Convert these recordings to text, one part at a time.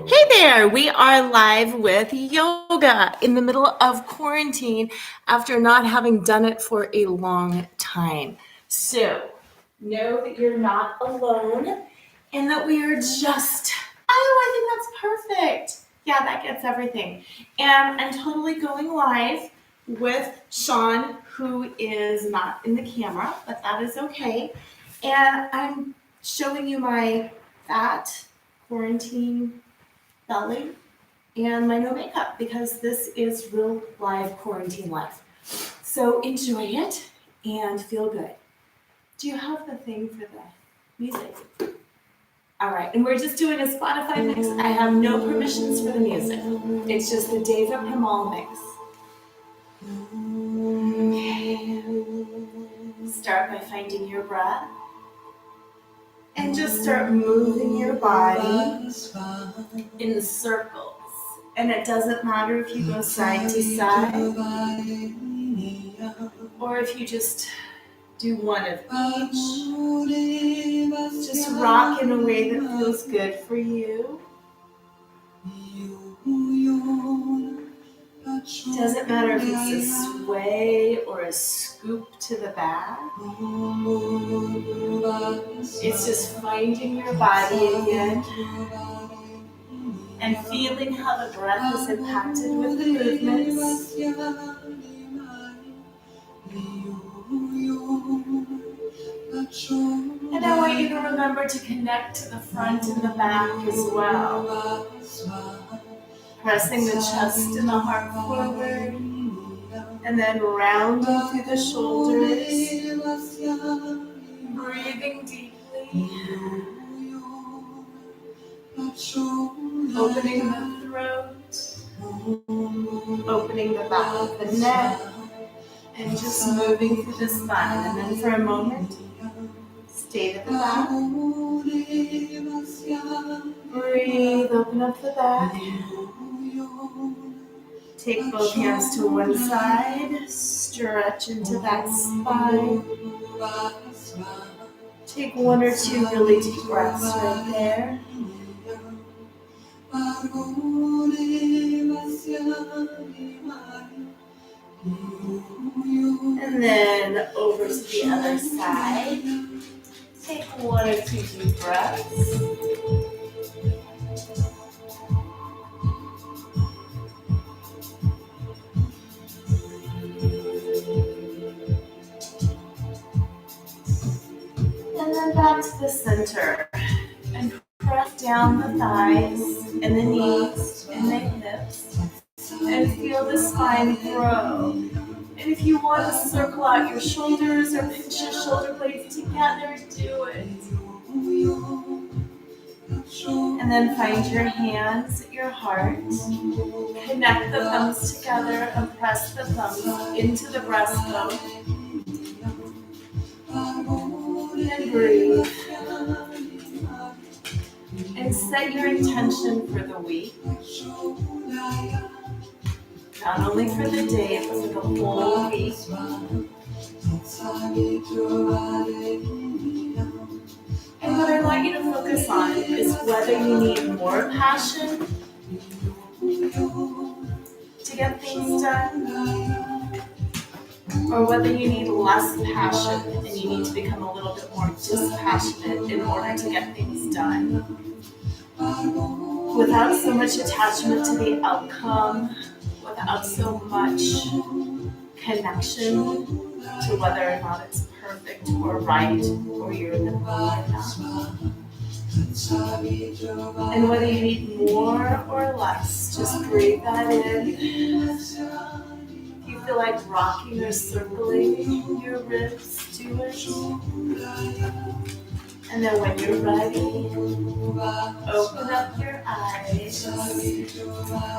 Hey there, we are live with yoga in the middle of quarantine after not having done it for a long time. So know that you're not alone and that we are just, I think that's perfect. Yeah, that gets everything. And I'm totally going live with Sean, who is not in the camera, but that is okay. And I'm showing you my fat quarantine belly and my no makeup because this is real live quarantine life. So enjoy it and feel good. Do you have the thing for the music? All right, and we're just doing a Spotify mix. I have no permissions for the music. It's just the Deva Premal mix. Okay. Start by finding your breath. And just start moving your body in circles. And it doesn't matter if you go side to side or if you just do one of each. Just rock in a way that feels good for you. Doesn't matter if it's a sway or a scoop to the back. It's just finding your body again and feeling how the breath is impacted with the movements. And I want you to remember to connect to the front and the back as well. Pressing the chest and the heart forward, and then rounding through the shoulders, breathing deeply, opening the throat, opening the back of the neck, and just moving through the spine. And then for a moment, stay to the back. Breathe, open up the back. Take both hands to one side, stretch into that spine. Take one or two really deep breaths right there. And then over to the other side. Take one or two deep breaths. And then back to the center. And press down the thighs and the knees and the hips. And feel the spine grow. And if you want to circle out your shoulders or pinch your shoulder blades together, do it. And then find your hands at your heart. Connect the thumbs together and press the thumbs into the breastbone. And breathe. And set your intention for the week. Not only for the day, but for the whole week. And what I want you to focus on is whether you need more passion to get things done, or whether you need less passion and you need to become a little bit more dispassionate in order to get things done. Without so much attachment to the outcome, without so much connection to whether or not it's perfect or right or you're in the mood or not. And whether you need more or less, just breathe that in. If you feel like rocking or circling your ribs, do it. And then when you're ready, open up your eyes,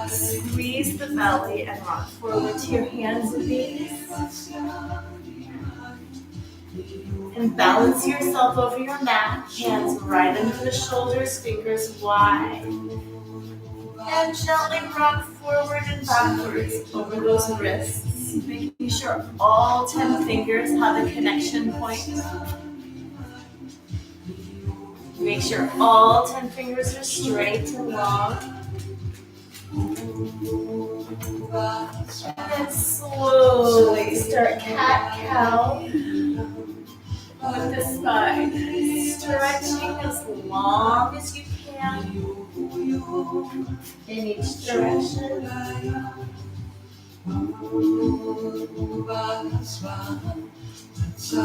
squeeze the belly and rock forward to your hands and knees. And balance yourself over your mat, hands right under the shoulders, fingers wide. And gently rock forward and backwards over those wrists, making sure all 10 fingers have a connection point. Make sure all 10 fingers are straight and long. And then slowly start cat-cow with the spine. Stretching as long as you can in each direction. 2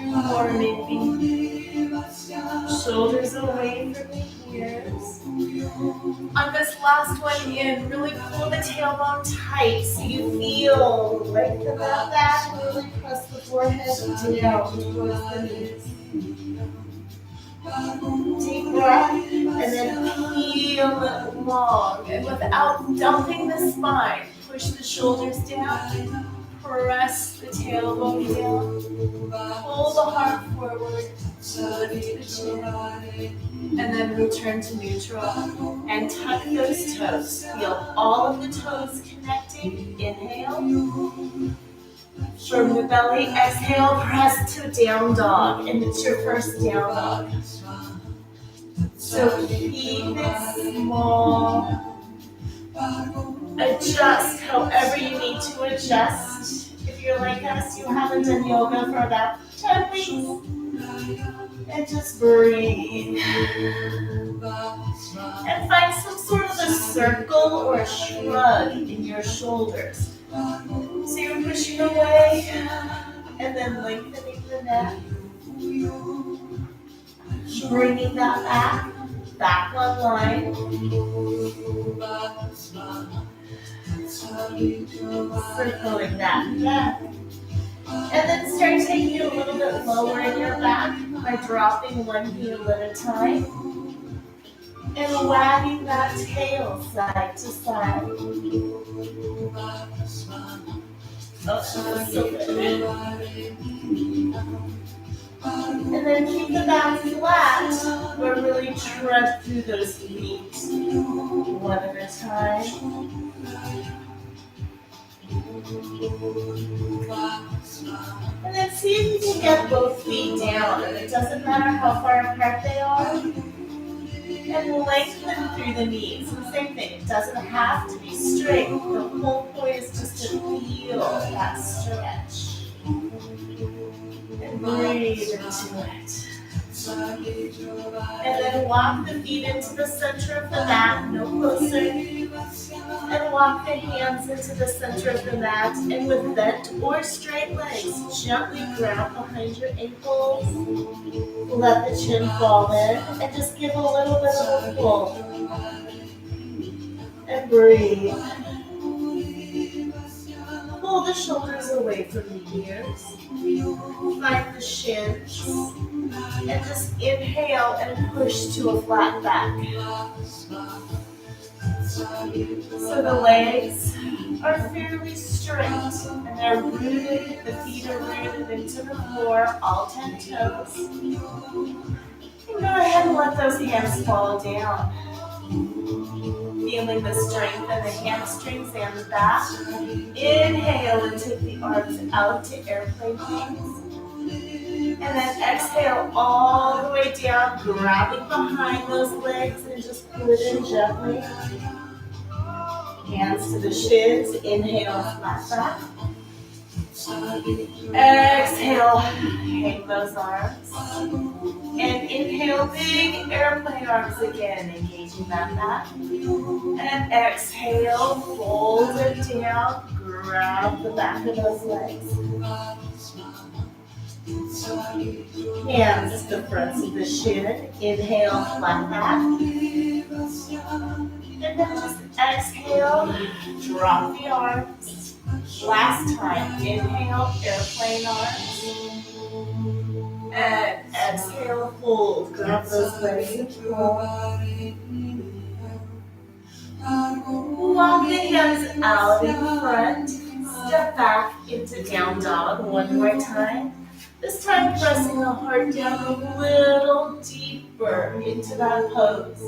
more maybe. Shoulders away from the ears. On this last one in, really pull the tailbone tight so you feel lengthen that back and really press the forehead down towards the knees. Deep breath and then peel it long, and without dumping the spine, push the shoulders down. Press the tailbone down, pull the heart forward, lift the chin, and then return to neutral and tuck those toes. Feel all of the toes connecting. Inhale. From the belly, exhale, press to down dog, and it's your first down dog. So keep it small. Adjust however you need to adjust. If you're like us, you haven't done yoga for about 10 weeks. And just breathe. And find some sort of a circle or a shrug in your shoulders. So you're pushing away and then lengthening the neck. Bringing that back one line. Circling that back. And then start taking it a little bit lower in your back by dropping one heel at a time. And wagging that tail side to side. Oh, so good. And then keep the back flat, but really tread through those feet one at a time. And then see if you can get both feet down, and it doesn't matter how far apart they are. And lengthen through the knees. And same thing, it doesn't have to be straight. The whole point is just to feel that stretch. And breathe into it. And then walk the feet into the center of the mat, no closer. And walk the hands into the center of the mat. And with bent or straight legs, gently grab behind your ankles. Let the chin fall in. And just give a little bit of a pull. And breathe. Pull the shoulders away from the ears. Find the shins. And just inhale and push to a flat back. So the legs are fairly straight and they're rooted, the feet are rooted into the floor, all 10 toes. And go ahead and let those hands fall down. Feeling the strength in the hamstrings and the back. Inhale and take the arms out to airplane wings. And then exhale all the way down, grabbing behind those legs and just pull it in gently. Hands to the shins, inhale, flat back. Exhale, hang those arms. And inhale, big airplane arms again, engaging that back. And exhale, fold it down, grab the back of those legs. Hands to the fronts of the shin, inhale, flat back. And then just exhale, drop the arms. Last time, inhale, airplane arms. And exhale, fold. Grab those legs and pull. Walk the hands out in front. Step back into down dog one more time. This time pressing the heart down a little deeper into that pose.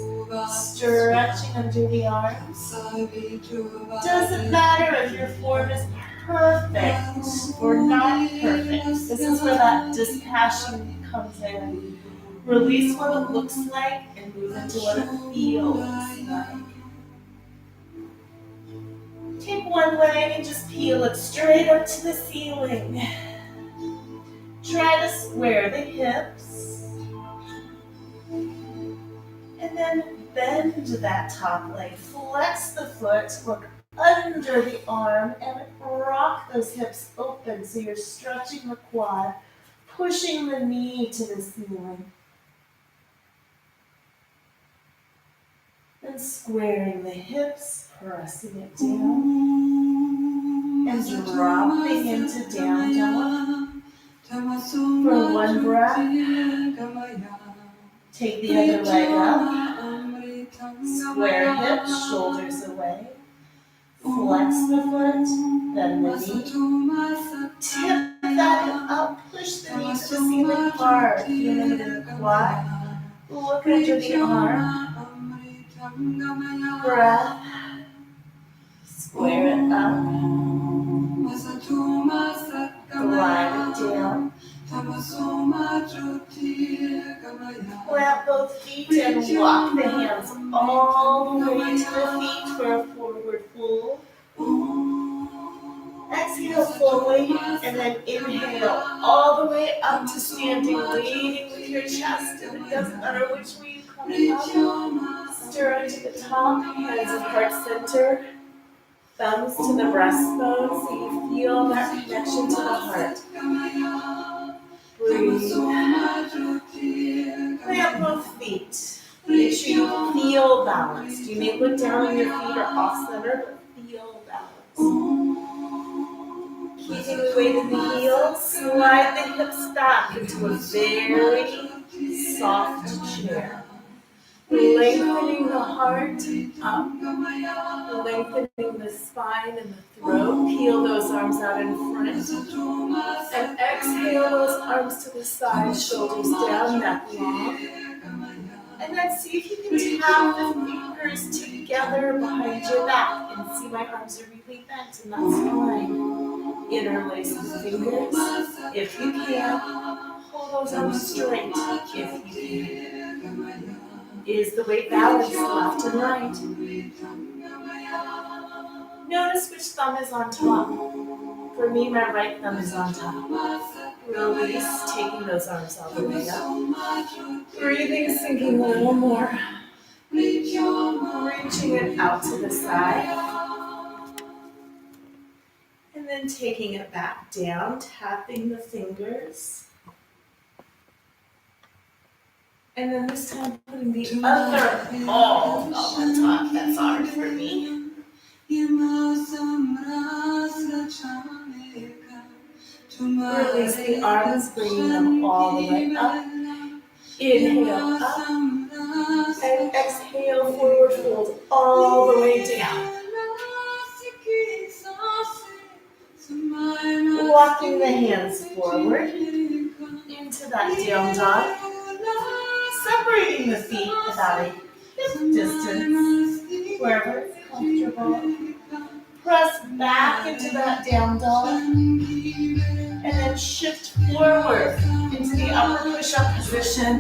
Stretching under the arms. Doesn't matter if your form is perfect or not perfect. This is where that dispassion comes in. Release what it looks like and move into what it feels like. Take one leg and just peel it straight up to the ceiling. Try to square the hips. And then bend that top leg. Flex the foot, look under the arm, and rock those hips open so you're stretching the quad, pushing the knee to the ceiling. And squaring the hips, pressing it down, and dropping into down dog. For one breath, take the other leg up, square hips, shoulders away, flex the foot, bend the knee, tip that up, push the knee to the ceiling hard, feeling it in the quad, look under the arm, breath, square it up, glide it down, plant both feet and walk the hands all the way to the feet for a forward fold. Exhale fully and then inhale all the way up to standing, leading with your chest, and it doesn't matter which way you come up. Stir into the top, hands at heart center, thumbs to the breastbone so you feel that connection to the heart. Breathe. Plant both feet. Make sure you feel balanced. You may look down and your feet are off center, but feel balanced. Keeping the weight in the heels, slide the hips back into a very soft chair. Lengthening the heart up, lengthening the spine and the throat. Peel those arms out in front. And exhale those arms to the side, shoulders down, neck long. And then see if you can tap the fingers together behind your back. And see my arms are really bent, and that's fine. Interlace the fingers. If you can, hold those arms straight. If you can. Is the weight balanced left and right? Notice which thumb is on top. For me, my right thumb is on top. Release, taking those arms all the way up. Breathing, sinking a little more. Reaching it out to the side. And then taking it back down, tapping the fingers. And then this time putting the other all on the top. That's hard for me. Release the arms, bringing them all the way up. Inhale up. And exhale, forward fold all the way down. Walking the hands forward into that down dog. Separating the feet about a hip distance, wherever it's comfortable. Press back into that down dog. And then shift forward into the upper push-up position.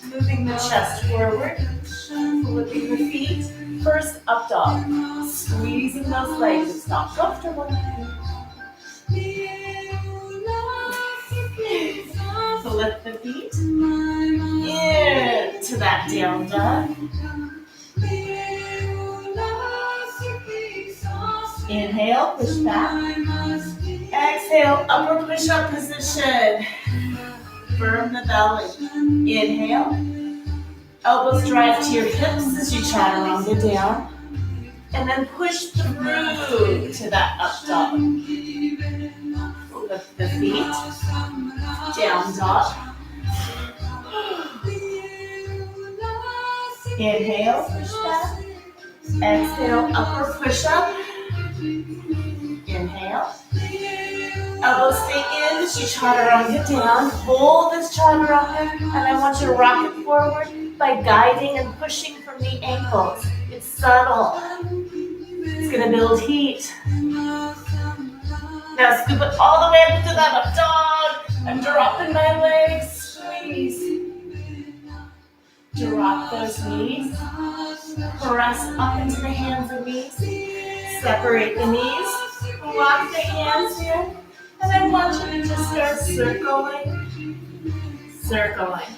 Moving the chest forward. Flipping the feet. First up dog. Squeezing those legs. It's not comfortable. Flip the feet. Into that down dog. Inhale, push back. Exhale, upper push-up position. Firm the belly. Inhale. Elbows drive to your hips as you chaturanga down. And then push through to that up dog. Lift the feet. Down dog. Inhale, push back. Exhale, upper push-up. Inhale. Elbows stay in as you chaturanga down. Hold this chaturanga, and I want you to rock it forward by guiding and pushing from the ankles. It's subtle. It's going to build heat. Now scoop it all the way up to that up dog. I'm dropping my legs. Squeeze. Drop those knees. Press up into the hands and knees. Separate the knees. Lock the hands here. And I want you to just start circling. Circling.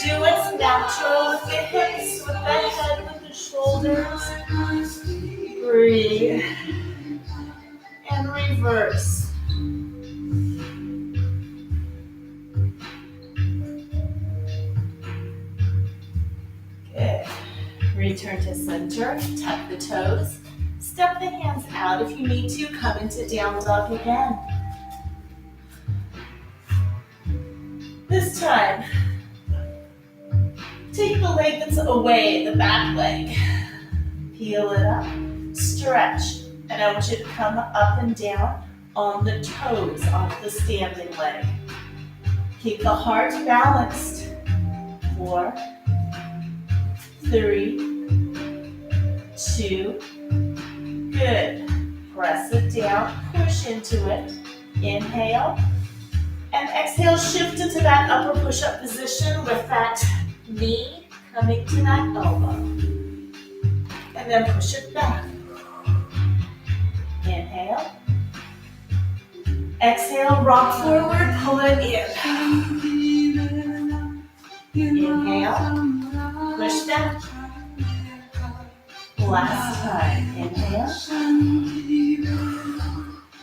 Do what's natural with the hips, with the head, with the shoulders. Breathe. And reverse. Good. Return to center. Tuck the toes. Step the hands out if you need to. Come into down dog again. This time, take the leg that's away, the back leg. Peel it up. Stretch. And I want you to come up and down on the toes off the standing leg. Keep the heart balanced. 4, 3, 2, good. Press it down, push into it. Inhale. And exhale, shift into that upper push-up position with that knee coming to that elbow. And then push it back. Inhale. Exhale, rock forward, pull it in. Inhale, push back. Last time. Inhale.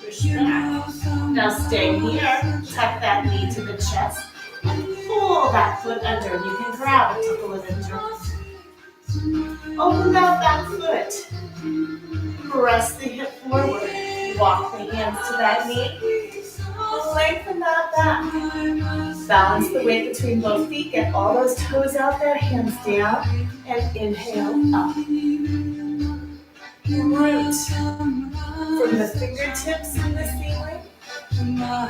Push back. Now stay here. Tuck that knee to the chest. And pull that foot under. You can grab it to pull it under. Open out that foot. Press the hip forward. Walk the hands to that knee. Lengthen that back. Balance the weight between both feet. Get all those toes out there. Hands down. And inhale up. Root from the fingertips in the ceiling.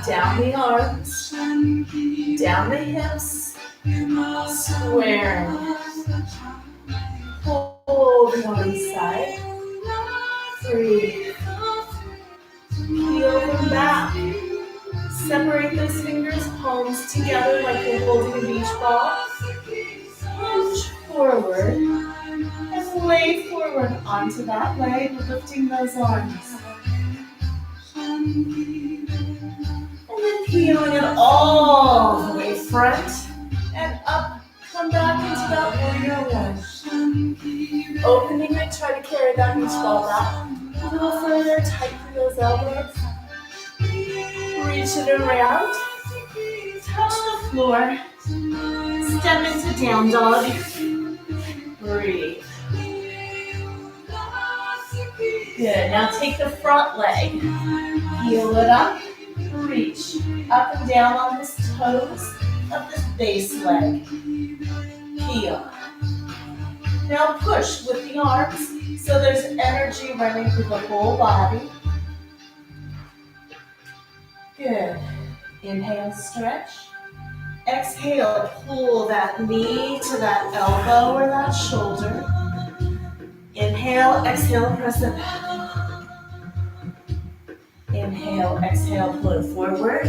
Down the arms. Down the hips. Square. Pull the arms side. Breathe. Peel them back. Separate those fingers, palms together like you're holding a beach ball. Push forward and lay forward onto that leg, lifting those arms. And then peeling it all the way front and up. Come back into that warrior one. Opening it, try to carry that beach ball back. A little further, tighten those elbows. Reach it around. Touch the floor. Step into down dog. Breathe. Good. Now take the front leg. Heel it up. Reach up and down on the toes of this base leg. Heel. Now push with the arms so there's energy running through the whole body. Good. Inhale, stretch. Exhale, pull that knee to that elbow or that shoulder. Inhale, exhale, press it back. Inhale, exhale, pull it forward.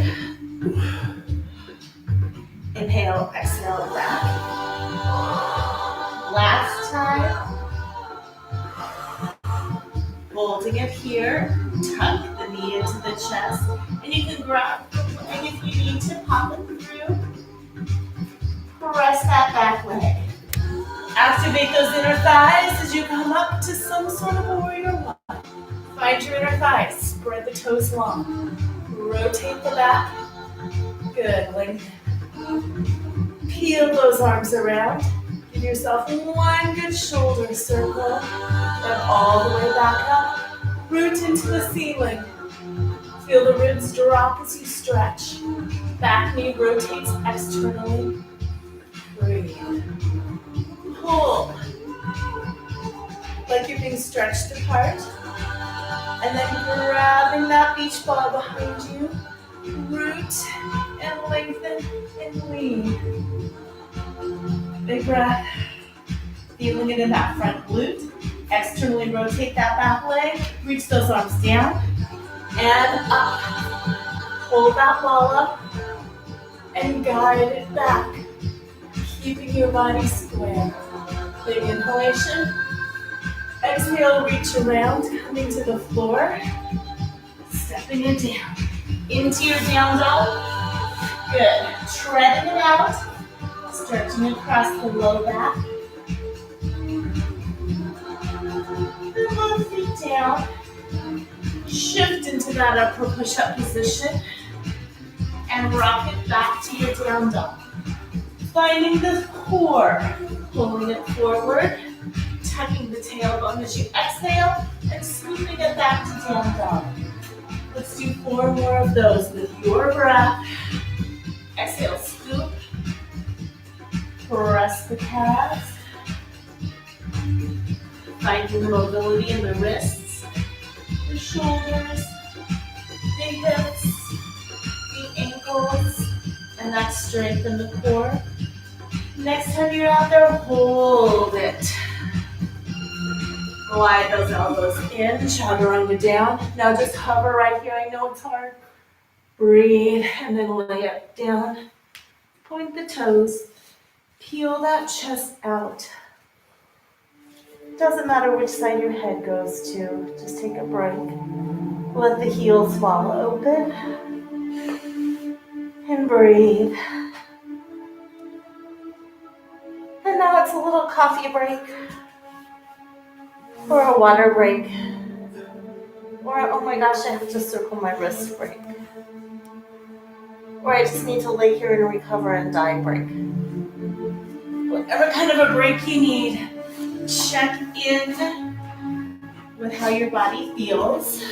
Inhale, exhale, back. Last time. Holding it here. Tuck the knee into the chest. And you can grab the leg if you need to, pop it through. Press that back leg. Activate those inner thighs as you come up to some sort of a warrior one. Find your inner thighs. Spread the toes long. Rotate the back. Good. Lengthen. Peel those arms around. Give yourself one good shoulder circle. Then all the way back up. Root into the ceiling. Feel the ribs drop as you stretch. Back knee rotates externally. Breathe. Pull. Like you're being stretched apart. And then grabbing that beach ball behind you. Root and lengthen and lean. Big breath. Feeling it in that front glute. Externally rotate that back leg. Reach those arms down. and up. Hold that ball up and guide it back, keeping your body square. Big inhalation. Exhale, reach around, coming to the floor, stepping it down. Into your down dog. Good. Treading it out, stretching across the low back. And both feet down. Shift into that upper push-up position and rock it back to your down dog. Finding the core, pulling it forward, tucking the tailbone as you exhale, and scooping it back to down dog. Let's do 4 more of those with your breath. Exhale, scoop. Press the calves. Finding the mobility in the wrists, the shoulders, the hips, the ankles, and that strength in the core. Next time you're out there, hold it. Glide those elbows in, chaturanga down. Now just hover right here. I know it's hard. Breathe, and then lay it down. Point the toes. Peel that chest out. Doesn't matter which side your head goes to. Just take a break. Let the heels fall open. And breathe. And now it's a little coffee break. Or a water break. Or, oh my gosh, I have to circle my wrist break. Or I just need to lay here and recover and die break. Whatever kind of a break you need, check in with how your body feels,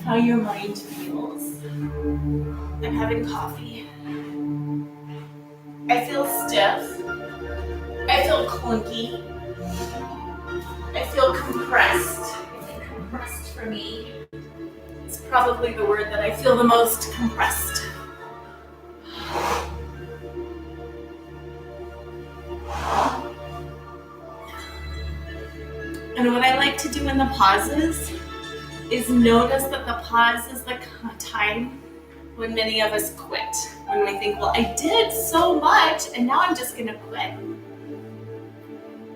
how your mind feels. I'm having coffee. I feel stiff. I feel clunky. I feel compressed. I think compressed for me is probably the word that I feel the most compressed. And what I like to do in the pauses is notice that the pause is the time when many of us quit. When we think, well, I did so much and now I'm just gonna quit.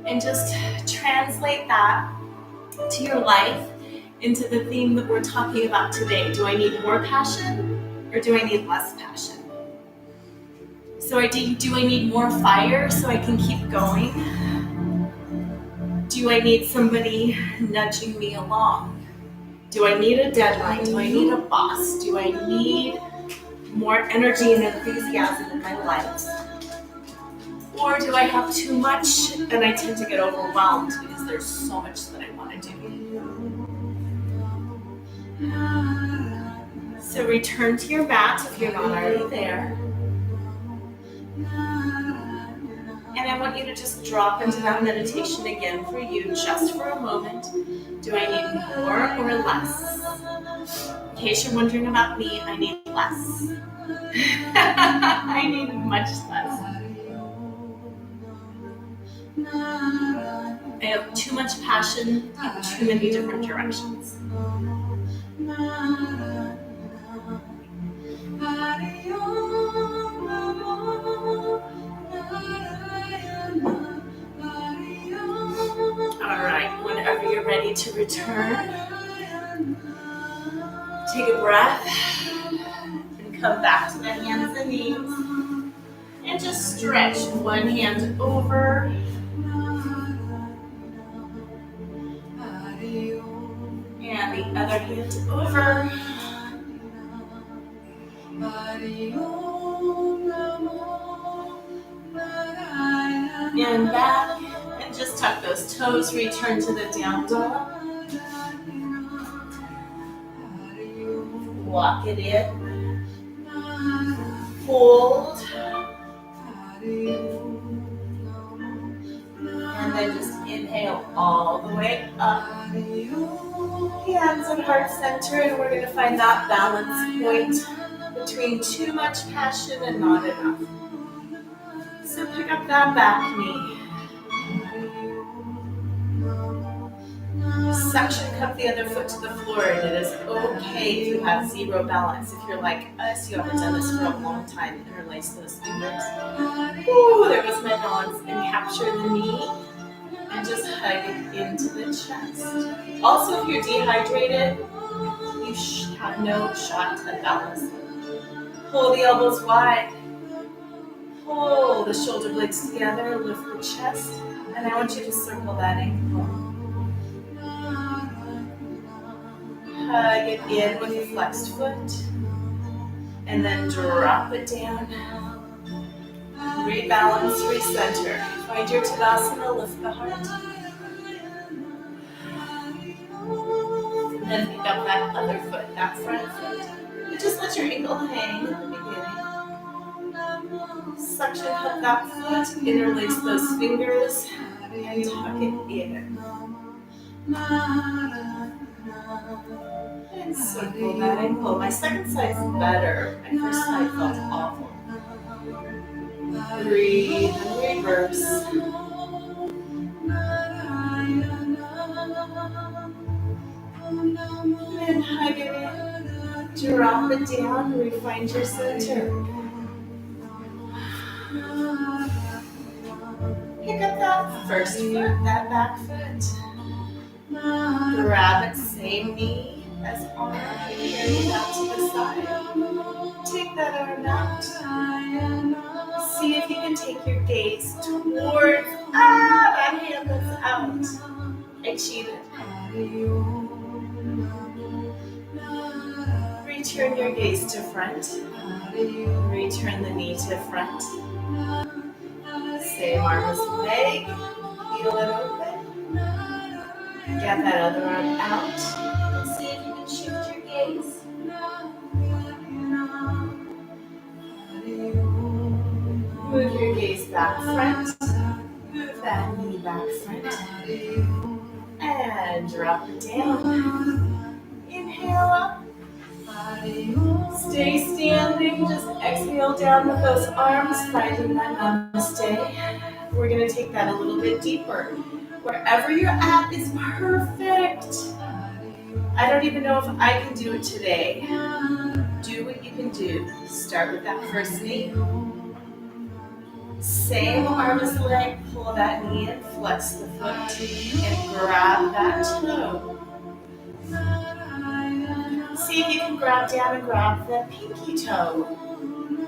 And just translate that to your life, into the theme that we're talking about today. Do I need more passion or do I need less passion? So do I need more fire so I can keep going? Do I need somebody nudging me along? Do I need a deadline? Do I need a boss? Do I need more energy and enthusiasm in my life? Or do I have too much and I tend to get overwhelmed because there's so much that I want to do? So return to your mat if you're not already there. And I want you to just drop into that meditation again for you, just for a moment. Do I need more or less? In case you're wondering about me, I need less. I need much less. I have too much passion in too many different directions. All right, whenever you're ready to return, take a breath and come back to the hands and knees. And just stretch one hand over and the other hand over. And back, and just tuck those toes, return to the down dog. Walk it in. Hold. And then just inhale all the way up. Hands and heart center, and we're going to find that balance point between too much passion and not enough. So pick up that back knee. Suction cup the other foot to the floor, and it is okay if you have zero balance. If you're like us, you haven't done this for a long time, interlace those fingers. Ooh, there goes my balance. And capture the knee and just hug it into the chest. Also, if you're dehydrated, you have no shot at balance. Pull the elbows wide. Pull the shoulder blades together, lift the chest, and I want you to circle that ankle. Hug it in with a flexed foot, and then drop it down. Rebalance, recenter. Find your Tadasana, lift the heart. And then pick up that other foot, that front foot. And just let your ankle hang at the beginning. Suction up that foot, interlace those fingers, and tuck it in. And circle that ankle. My second side's better. My first side felt awful. Breathe and reverse. And hug it in. Drop it down. Refine your center. Pick up that first foot, that back foot. Grab it, same knee as arm. Carry that to the side. Take that arm out. See if you can take your gaze towards that hand that's out. I cheated. Return your gaze to front. Return the knee to front. Same arm as leg. Feel it open. Get that other arm out. And see if you can shift your gaze. Move your gaze back front. Move that knee back front. And drop it down. Inhale up. Stay standing. Just exhale down with those arms, finding that namaste. We're going to take that a little bit deeper. Wherever you're at is perfect. I don't even know if I can do it today. Do what you can do. Start with that first knee. Same arm as leg. Pull that knee in, flex the foot, and grab that toe. See if you can grab down and grab the pinky toe.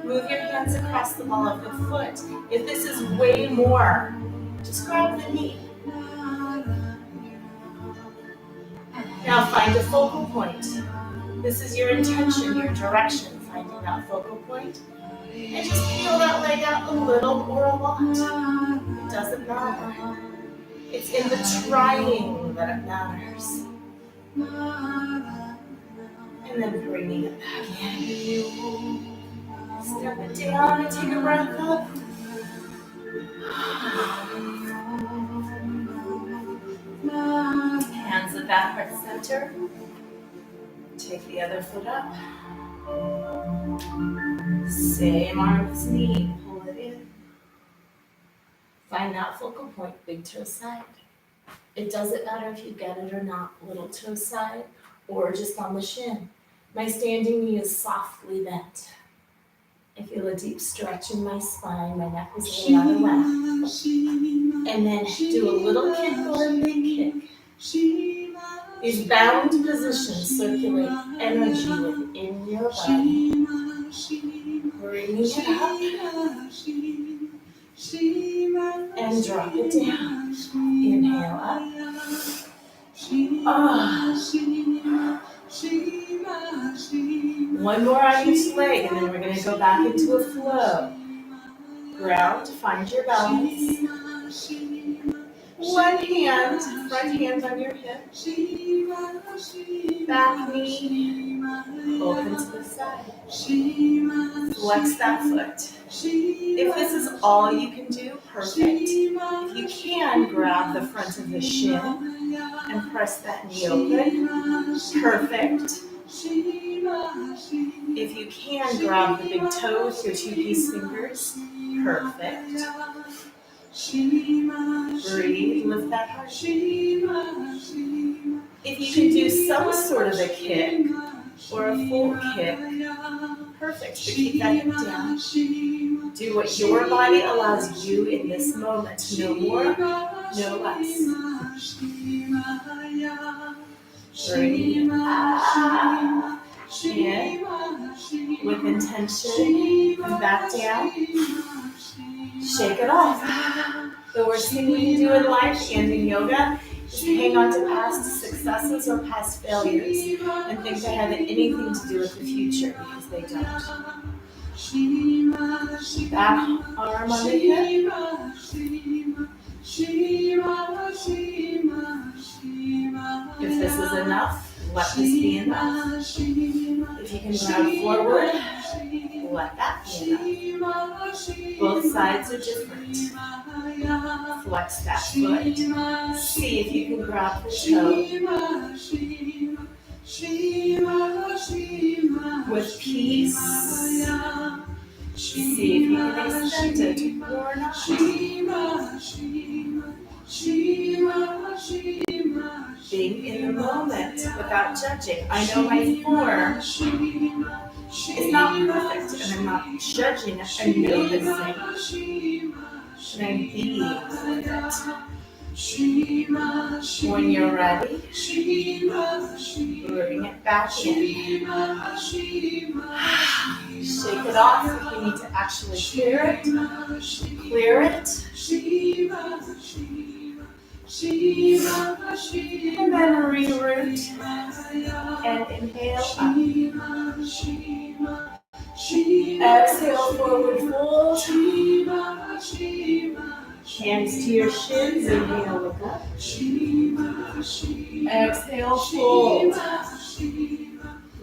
Move your hands across the ball of the foot. If this is way more, just grab the knee. Now find a focal point. This is your intention, your direction, finding that focal point. And just peel that leg out a little or a lot. It doesn't matter. It's in the trying that it matters. And then bringing it back in. Step it down and take a breath up. Hands at that heart center. Take the other foot up. Same arm as knee. Pull it in. Find that focal point, big toe side. It doesn't matter if you get it or not, little toe side or just on the shin. My standing knee is softly bent. I feel a deep stretch in my spine. My neck is a little out of whack. And then do a little kick or a big kick. These bound positions circulate energy within your body. Bring it up. And drop it down. Inhale up. One more on each leg, and then we're going to go back into a flow. Ground, find your balance. One hand, front hand on your hip. Back knee, open to the side. Flex that foot. If this is all you can do, perfect. If you can, grab the front of the shin and press that knee open. Perfect. If you can, grab the big toe with your two-piece fingers. Perfect. Breathe, lift that heart. If you can do some sort of a kick or a full kick, perfect. But keep that hip down. Do what your body allows you in this moment. No more, no less. Bring up, in, with intention, come back down. Shake it off. The worst thing we can do in life and in yoga is hang on to past successes or past failures and think they have anything to do with the future, because they don't. Back arm on the hip. If this is enough, let this be enough. If you can round forward, let that be enough. Both sides are different. Flex that foot. See if you can grab the toe. With peace. See if you can extend it or not. Being in the moment without judging. I know my form is not perfect, and I'm not judging it. I'm noticing, and I'm being with it. When you're ready, bring it back in. Shake it off if you need to actually clear it. Clear it. And then reroot and inhale up. Exhale, forward fold. Hands to your shins, inhale, look up. Exhale, fold.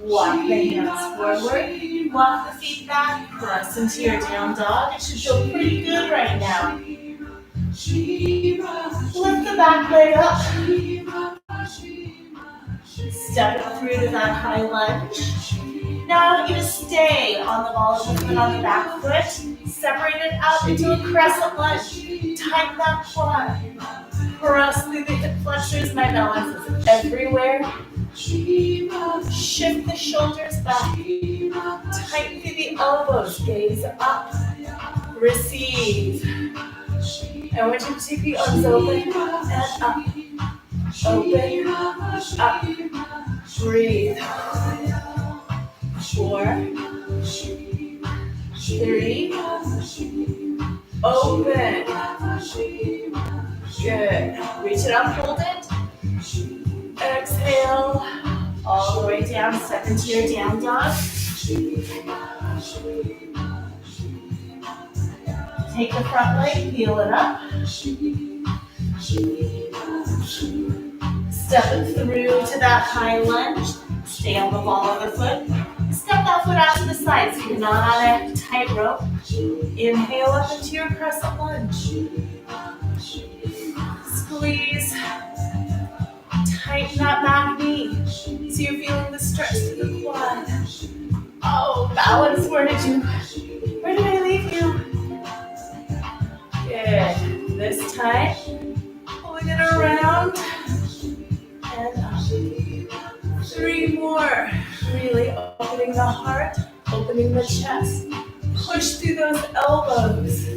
Walk the hands forward. Walk the feet back. Press into your down dog. It should feel pretty good right now. Lift the back leg up. Step it through to that high lunge. Now I want you to stay on the ball of the foot on the back foot. Separate it out into a crescent lunge. Tighten that quad. Press through the hip flexors. My balance is everywhere. Shift the shoulders back. Tighten through the elbows. Gaze up. Receive. I want you to take the arms open and up. Open, up. Breathe. 4, 3, open. Good. Reach it up, hold it. Exhale. All the way down. Step into your down dog. Take the front leg, heel it up. Step it through to that high lunge. Stay on the ball of the foot. Step that foot out to the side so you're not on a tight rope. Inhale up into your crescent lunge. Squeeze. Tighten that back knee so you're feeling the stretch to the quad. Oh, balance, where did I leave you? Good. This time, pulling it around and up. 3 more. Really opening the heart, opening the chest. Push through those elbows.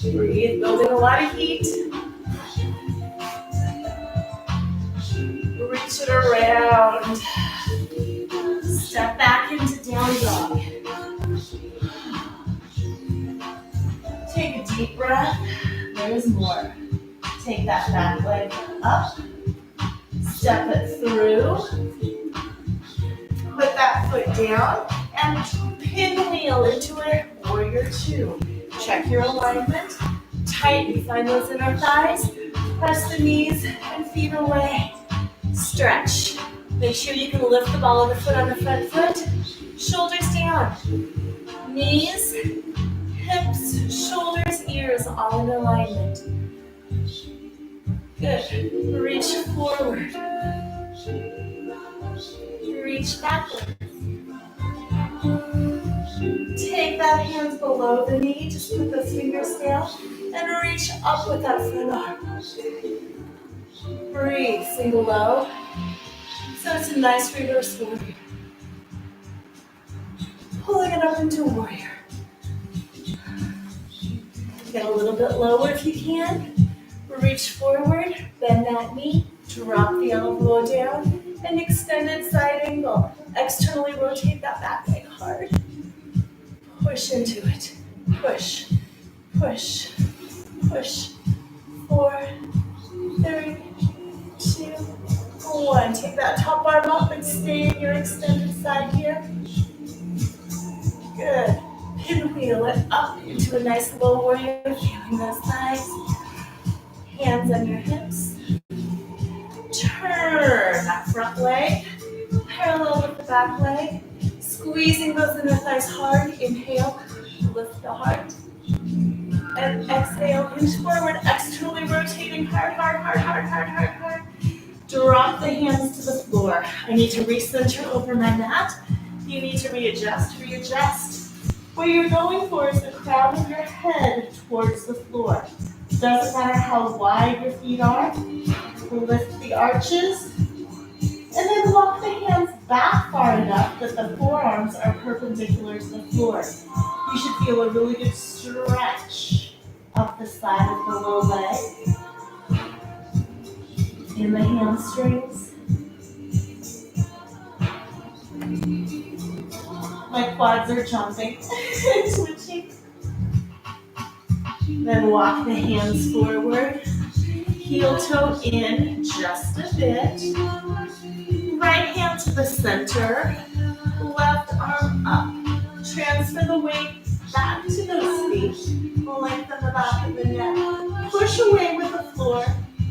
Breathe, building a lot of heat. Reach it around. Step back into down dog. Take a deep breath. There's more. Take that back leg up. Step it through. Put that foot down and pinwheel into a warrior 2. Check your alignment. Tighten, find those inner thighs. Press the knees and feet away. Stretch. Make sure you can lift the ball of the foot on the front foot. Shoulders down. Knees, hips, shoulders, ears, all in alignment. Good. Reach forward. Reach backward. Take that hand below the knee. Just put those fingers down and reach up with that front arm. Breathe, single low. So it's a nice reverse warrior. Pulling it up into warrior. Get a little bit lower if you can. Reach forward, bend that knee, drop the elbow down, and extended side angle. Externally rotate that back leg hard. Push into it. Push, push, push. 4, 3, 2, 1. Take that top arm up and stay in your extended side here. Good. Pinwheel it up into a nice low warrior, feeling those thighs. Hands on your hips. Turn that front leg, parallel with the back leg. Squeezing those inner thighs hard. Inhale, lift the heart. And exhale, hinge forward, externally rotating hard, hard, hard, hard, hard, hard, hard. Drop the hands to the floor. I need to recenter over my mat. You need to readjust, readjust. What you're going for is the crown of your head towards the floor. Doesn't matter how wide your feet are. Lift the arches. And then walk the hands back far enough that the forearms are perpendicular to the floor. You should feel a really good stretch up the side of the low leg. In the hamstrings. My quads are jumping and twitching. Then walk the hands forward. Heel toe in just a bit. Right hand to the center. Left arm up. Transfer the weight back to those feet. Lengthen the back of the neck. Push away with the floor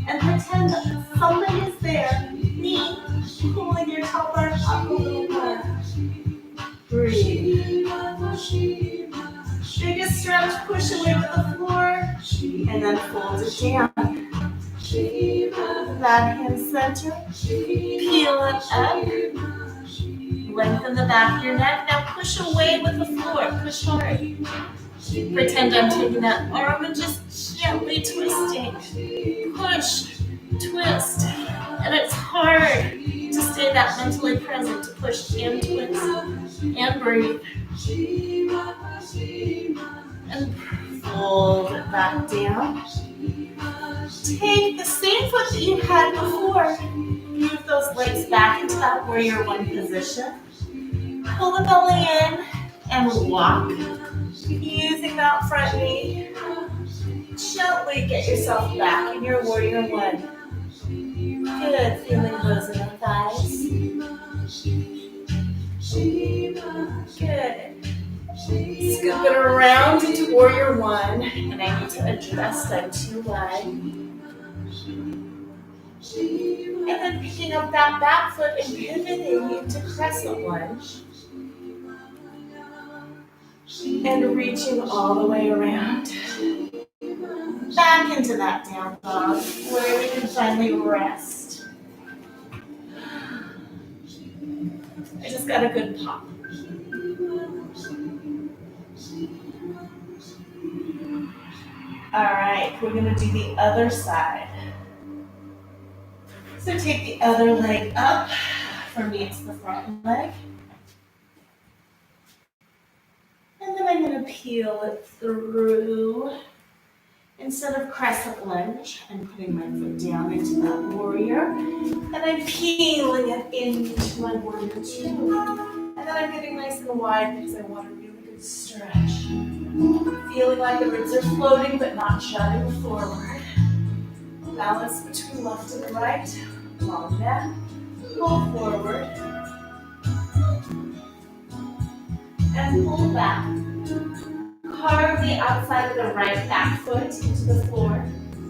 and pretend that somebody is there. Knee pulling your top arm up a little more. Breathe. Biggest stretch, push away with the floor, and then fold it down. That hand center, peel it up, lengthen the back of your neck. Now push away with the floor, push hard. Pretend I'm taking that arm and just gently twisting. Push, twist, and it's hard to stay that mentally present, to push and twist and breathe. And fold it back down. Take the same foot that you had before. Move those legs back into that warrior one position. Pull the belly in and walk. Using that front knee. Gently get yourself back in your warrior one. Good, feeling those in the thighs. Good. Scoop it around into warrior one, and I need to adjust, I'm too wide. And then picking up that back foot and pivoting into crescent lunge. And reaching all the way around. Back into that down dog, where we can finally rest. I just got a good pop. All right, we're going to do the other side. So take the other leg up. For me, it's the front leg. And then I'm going to peel it through. Instead of crescent lunge, I'm putting my foot down into that warrior. And I'm peeling it into my warrior two. And then I'm getting nice and wide because I want a really good stretch. Feeling like the ribs are floating but not jutting forward. Balance between left and right. Long neck. Pull forward. And pull back. Carve the outside of the right back foot into the floor.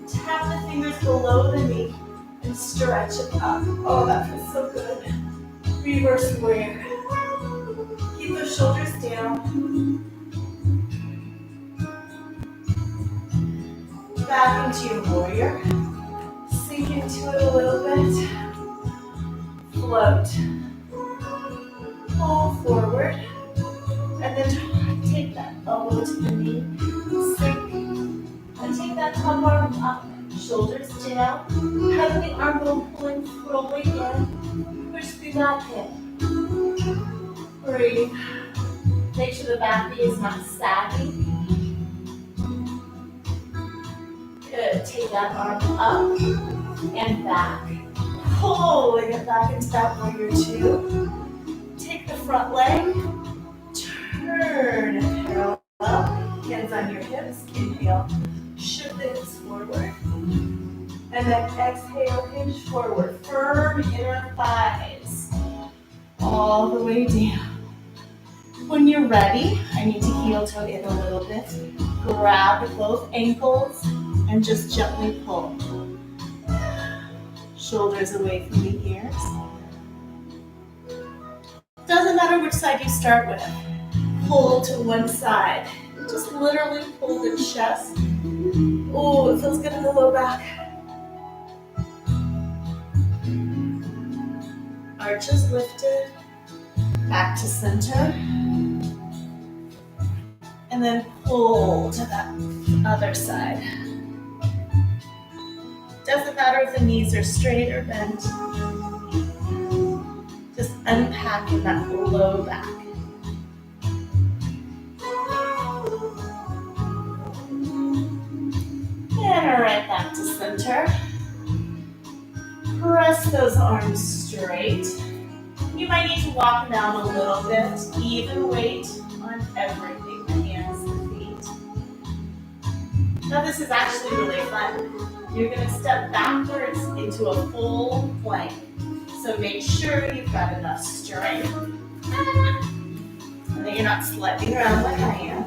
Tap the fingers below the knee and stretch it up. Oh, that feels so good. Reverse warrior. Keep the shoulders down. Back into your warrior. Sink into it a little bit. Float. Pull forward. And then take that elbow to the knee. Sink. And take that top arm up. Shoulders down. Pedaling arm bone pulling fully in. Push through that hip. Breathe. Make sure the back knee is not sagging. Good. Take that arm up and back. Pulling it back into that warrior two. Take the front leg. Turn it parallel. Hands on your hips. Inhale. Shift the hips forward. And then exhale, hinge forward. Firm inner thighs. All the way down. When you're ready, I need to heel toe in a little bit. Grab both ankles and just gently pull. Shoulders away from the ears. Doesn't matter which side you start with. Pull to one side. Just literally pull the chest. Oh, it feels good in the low back. Arches lifted. Back to center. And then pull to that other side. Doesn't matter if the knees are straight or bent. Just unpacking that low back. And right back to center. Press those arms straight. You might need to walk down a little bit. Even weight on everything, the hands, the feet. Now this is actually really fun. You're going to step backwards into a full plank. So make sure you've got enough strength. And that you're not sliding around like I am.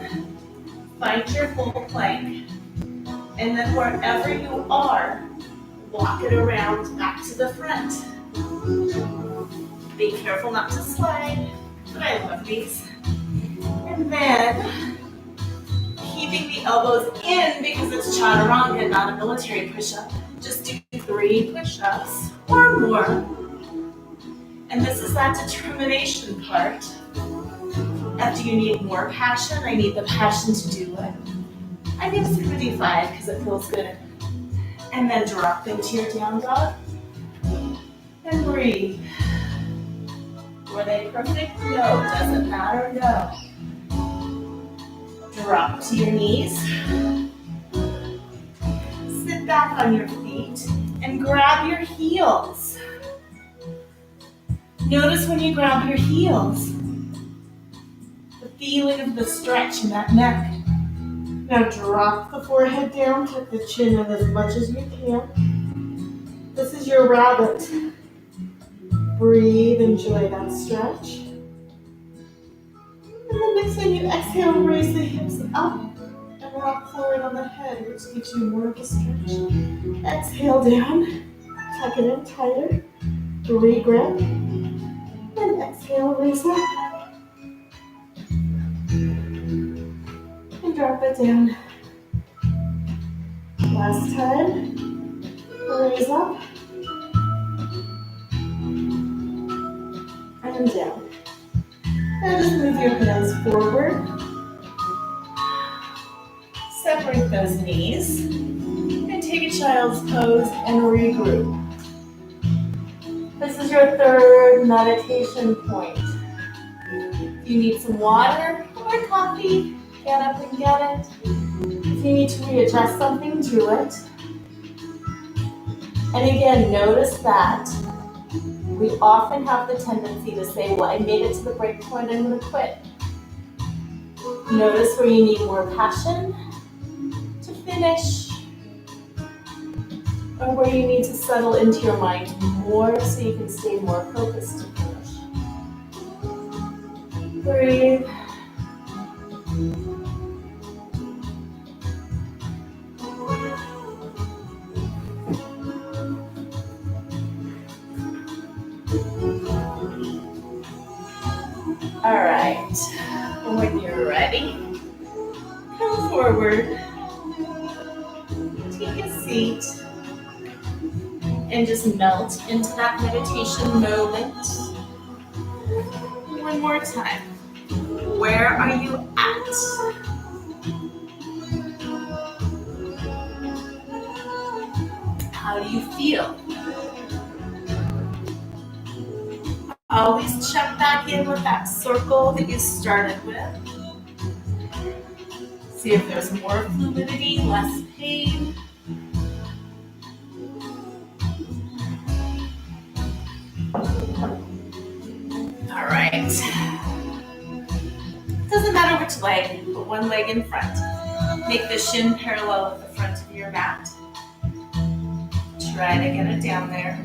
Find your full plank. And then wherever you are, walk it around back to the front. Be careful not to slide, but I love these. And then, keeping the elbows in because it's chaturanga, not a military push-up. Just do 3 push-ups or more. And this is that determination part. After you need more passion, I need the passion to do it. I think it's going to do 5 because it feels good. And then drop into your down dog. And breathe. Were they perfect? No. Doesn't matter? No. Drop to your knees. Sit back on your feet and grab your heels. Notice when you grab your heels, the feeling of the stretch in that neck. Now drop the forehead down, tuck the chin in as much as you can. This is your rabbit. Breathe, enjoy that stretch. And then next time you exhale, raise the hips up and rock forward on the head, which gives you more of a stretch. Exhale down, tuck it in tighter, re-grip, and exhale, raise up. And drop it down. Last time, raise up. And down. Now just move your hands forward. Separate those knees. And take a child's pose and regroup. This is your 3rd meditation point. If you need some water or coffee, get up and get it. If you need to readjust something, do it. And again, notice that we often have the tendency to say, well, I made it to the break point, I'm going to quit. Notice where you need more passion to finish, or where you need to settle into your mind more so you can stay more focused to finish. Breathe. All right, when you're ready, come forward, take a seat, and just melt into that meditation moment. One more time. Where are you at? How do you feel? Always check back in with that circle that you started with. See if there's more fluidity, less pain. All right. Doesn't matter which leg, put one leg in front. Make the shin parallel with the front of your mat. Try to get it down there.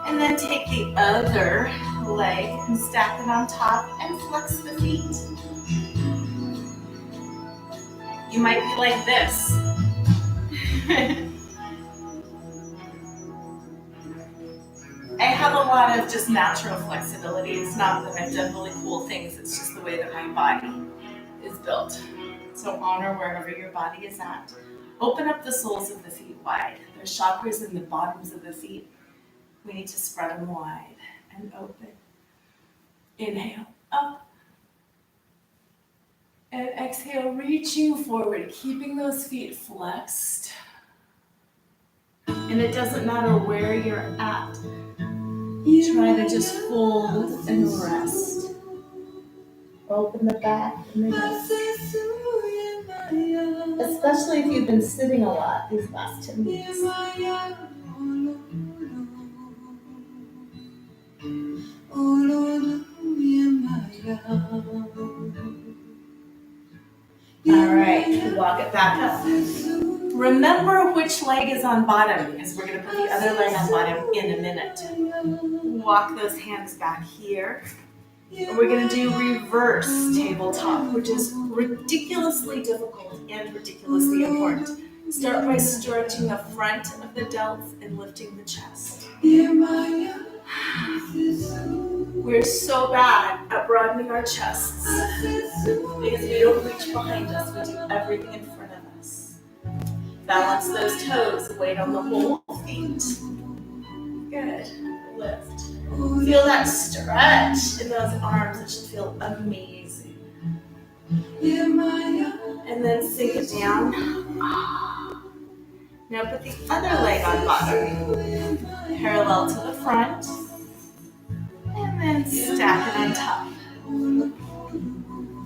And then take the other leg and stack it on top and flex the feet. You might be like this. I have a lot of just natural flexibility. It's not that I've done really cool things. It's just the way that my body is built. So honor wherever your body is at. Open up the soles of the feet wide. There's chakras in the bottoms of the feet. We need to spread them wide and open. Inhale, up. And exhale, reaching forward, keeping those feet flexed. And it doesn't matter where you're at. Try to just fold and rest. Open the back and the knees. Especially if you've been sitting a lot these last 10 weeks. All right, walk it back up. Remember which leg is on bottom because we're going to put the other leg on bottom in a minute. Walk those hands back here. And we're going to do reverse tabletop, which is ridiculously difficult and ridiculously important. Start by stretching the front of the delts and lifting the chest. We're so bad at broadening our chests because we don't reach behind us. We do everything in front of us. Balance those toes, weight on the whole feet. Good. Lift. Feel that stretch in those arms. It should feel amazing. And then sink it down. Now put the other leg on bottom. Parallel to the front. And then stack it on top.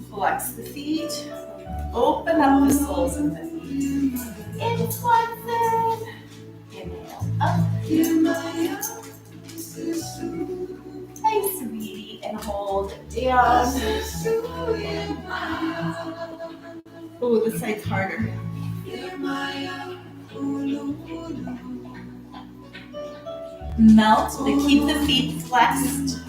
Flex the feet. Open up the soles of the feet. Inflection. Inhale up. Hey, sweetie, and hold down. Oh, this side's harder. Melt, but keep the feet flexed.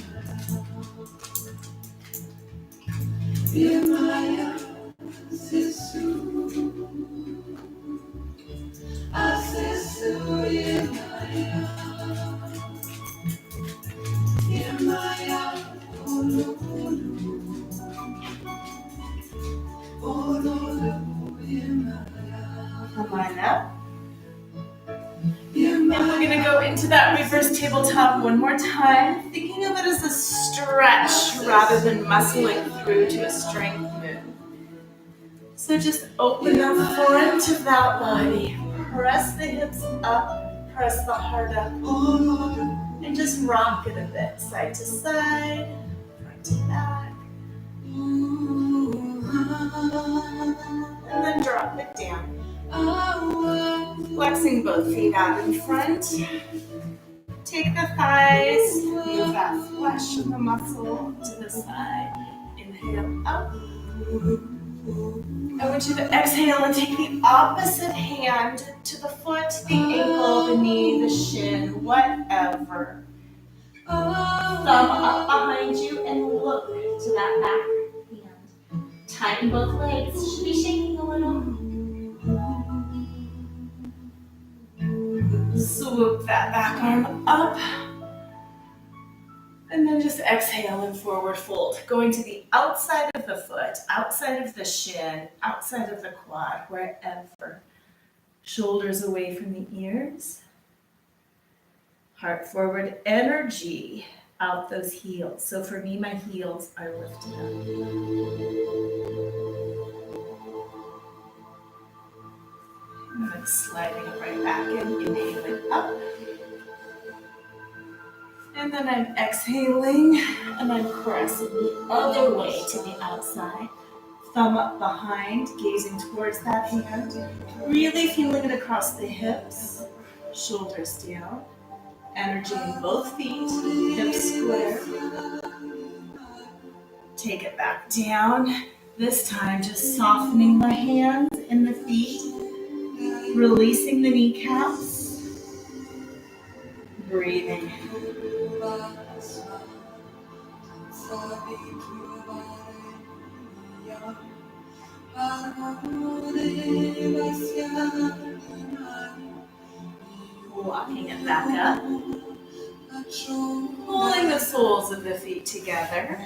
Come on up. And we're going to go into that reverse tabletop one more time, thinking of it as a stretch rather than muscling through to a strength move. So just open the front of that body. Press the hips up, press the heart up, and just rock it a bit, side to side, front to back. And then drop it down. Flexing both feet out in front. Take the thighs, move that flesh and the muscle to the side. Inhale up. I want you to exhale and take the opposite hand to the foot, the ankle, the knee, the shin, whatever. Thumb up behind you and look to that back hand. Tighten both legs. Should be shaking a little. Swoop that back arm up. And then just exhale and forward fold. Going to the outside of the foot, outside of the shin, outside of the quad, wherever. Shoulders away from the ears. Heart forward energy out those heels. So for me, my heels are lifted up. And then sliding it right then I'm exhaling and I'm pressing the other way to the outside. Thumb up behind, gazing towards that hand. Really feeling it across the hips, shoulders down. Energy in both feet, hips square. Take it back down. This time just softening the hands and the feet. Releasing the kneecaps. Breathing. Walking it back up. Pulling the soles of the feet together.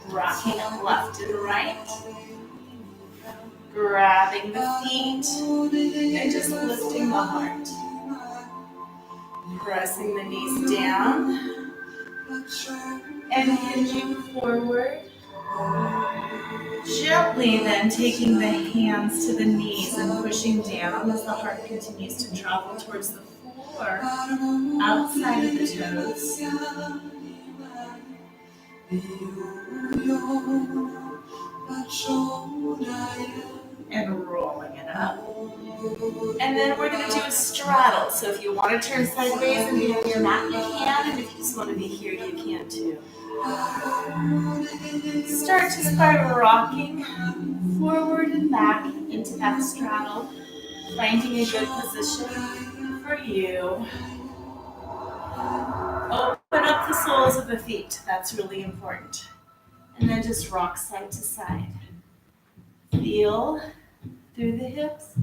Rocking it left and right. Grabbing the feet and just lifting the heart. Pressing the knees down and hinging forward. Gently then taking the hands to the knees and pushing down as the heart continues to travel towards the floor, outside of the toes. And rolling it up. And then we're going to do a straddle. So if you want to turn sideways and be on your mat, you can. And if you just want to be here, you can too. Start just by rocking forward and back into that straddle. Finding a good position for you. Open up the soles of the feet. That's really important. And then just rock side to side. Feel through the hips.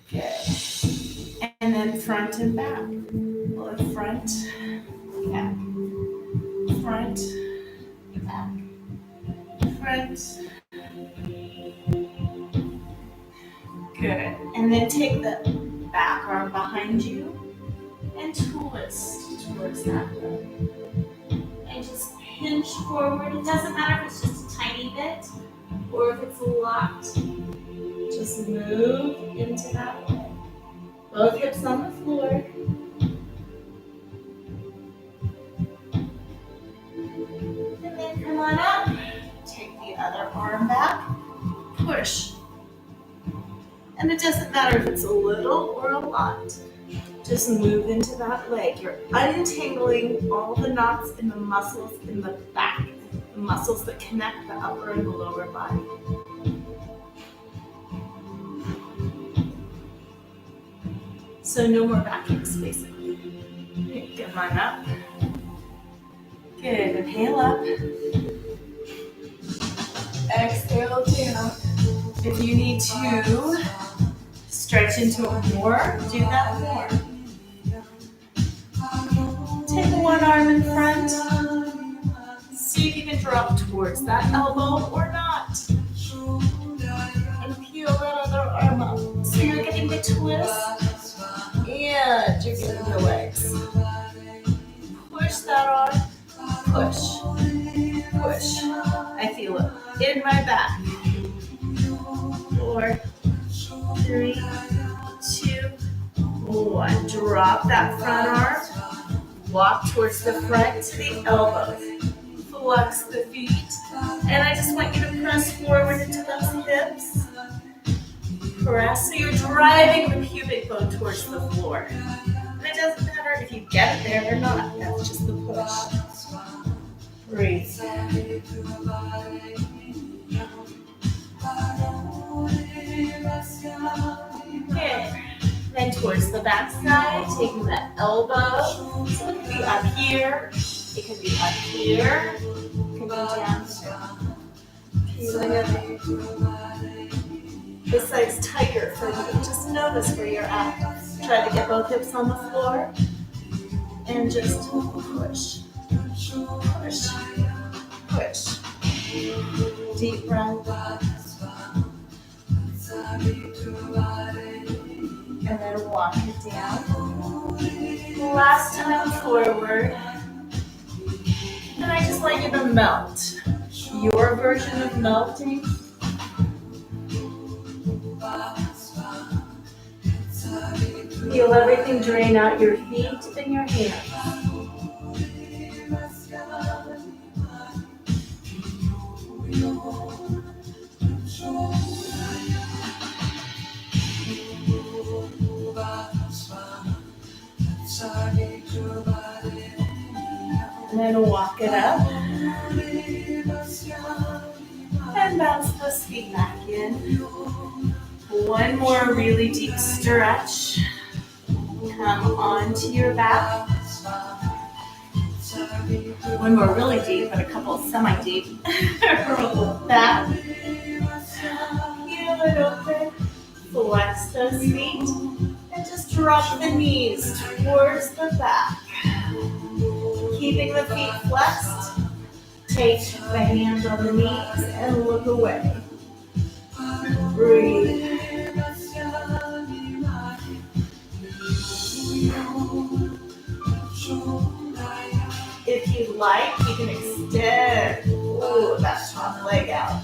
Good. And then front and back. Or front, back. Front, back. Front. Good. And then take the back arm behind you and twist towards that leg. And just hinge forward. It doesn't matter if it's just a tiny bit or if it's a lot. Just move into that leg. Both hips on the floor. And then come on up. Take the other arm back. Push. And it doesn't matter if it's a little or a lot. Just move into that leg. You're untangling all the knots in the muscles in the back, the muscles that connect the upper and the lower body. So no more back kicks, basically. Come on up. Good. Inhale up. Exhale down. If you need to stretch into it more, do that more. Take one arm in front. See if you can drop towards that elbow or not. And peel that other arm up. So you're getting the twist and you're getting the legs. Push that arm. Push. Push. I feel it in my back. 4, 3, 2, 1. Drop that front arm. Walk towards the front to the elbows. Flex the feet. And I just want you to press forward into those hips. Press so you're driving the pubic bone towards the floor. And it doesn't matter if you get it there or not. That's just the push. Breathe. Good. Then towards the back side, taking the elbow. So it can be up here. It can be up here. It can be down here. This side's tighter for you. Just notice where you're at. Try to get both hips on the floor. And just push. Push. Push. Deep breath. And then walk it down. Last time forward. And I just want you to melt. Your version of melting Feel everything drain out your feet and your hands. And then walk it up. And bounce those feet back in. One more really deep stretch. Come onto your back. One more really deep, but a couple semi-deep. Roll back. Heel it open. Flex those feet. And just drop the knees towards the back. Keeping the feet flexed. Take the hands on the knees and look away. Breathe. If you'd like, you can extend that top leg out.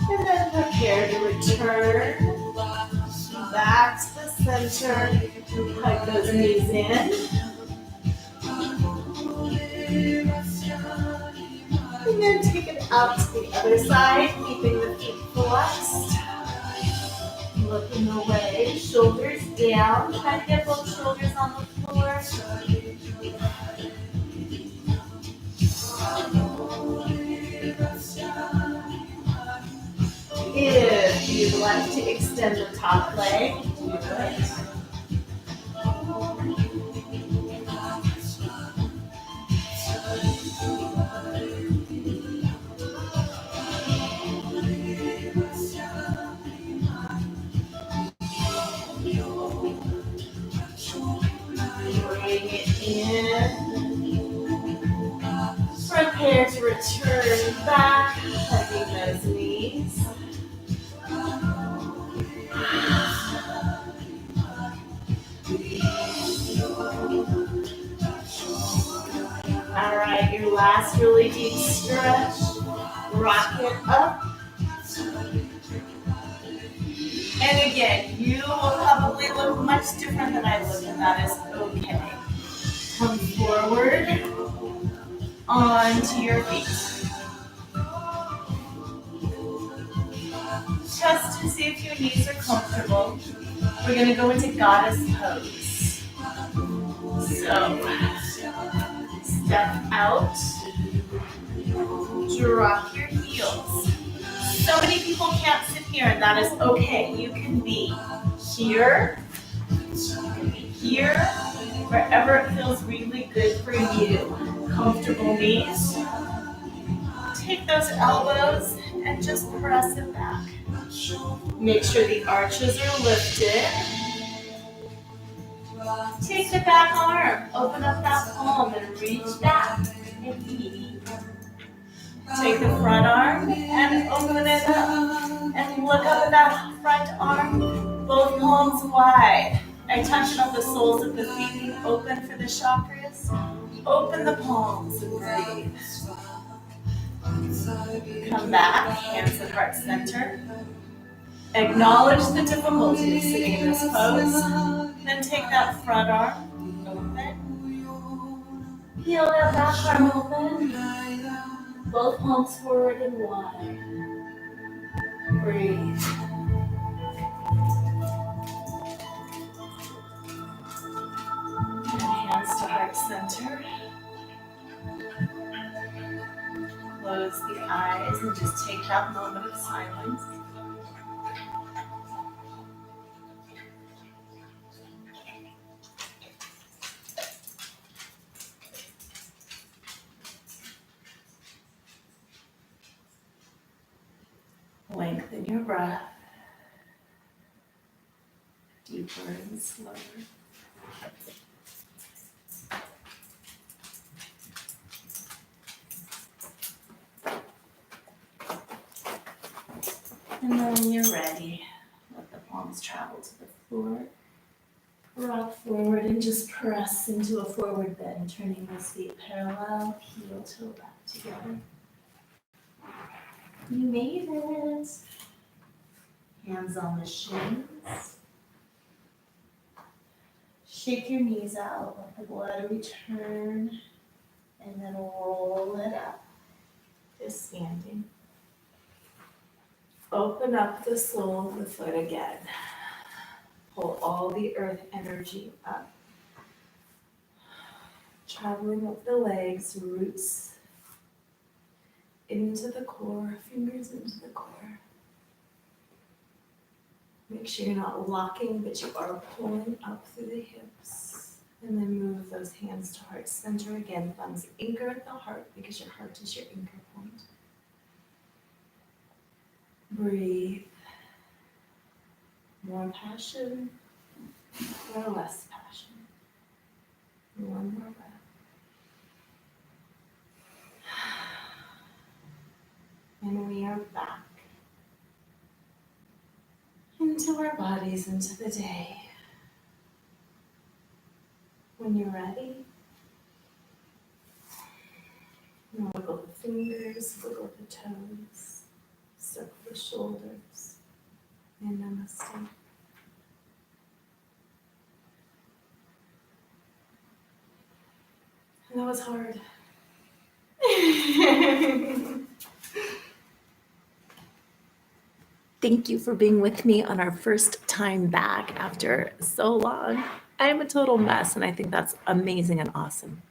And then prepare to return back to the center. Hug those knees in. And then take it out to the other side, keeping the feet flexed. Looking away, shoulders down. Try to get both shoulders on the floor. If you'd like to extend the top leg, do it. Bring it in. Prepare to return back, hugging those knees. All right, your last really deep stretch. Rock it up. And again, you will probably look much different than I look, and that is okay. Come forward onto your feet. Just to see if your knees are comfortable, we're going to go into goddess pose. So, step out, drop your heels. So many people can't sit here, and that is okay. You can be here, wherever it feels really good for you. Comfortable knees. Take those elbows and just press it back. Make sure the arches are lifted. Take the back arm, open up that palm and reach back and eat. Take the front arm and open it up and look up at that front arm, both palms wide. I touch up the soles of the feet, open for the chakras. Open the palms and breathe. Come back, hands at heart center. Acknowledge the difficulty of sitting in this pose. Then take that front arm, open. Heel that back arm open. Both palms forward and wide. Breathe. And hands to heart center. Close the eyes and just take that moment of silence. Lengthen your breath, deeper and slower. And then when you're ready, let the palms travel to the floor. Rock forward and just press into a forward bend, turning those feet parallel, heel toe back together. You made it. Hands on the shins. Shake your knees out, let the blood return, and then roll it up. Just standing. Open up the sole of the foot again. Pull all the earth energy up. Traveling up the legs, roots into the core, fingers into the core. Make sure you're not locking, but you are pulling up through the hips. And then move those hands to heart center again. Thumbs anchor at the heart because your heart is your anchor point. Breathe. More passion or less passion. One more breath. And we are back into our bodies, into the day. When you're ready, wiggle the fingers, wiggle the toes, circle the shoulders, and namaste. And that was hard. Thank you for being with me on our first time back after so long. I'm a total mess, and I think that's amazing and awesome.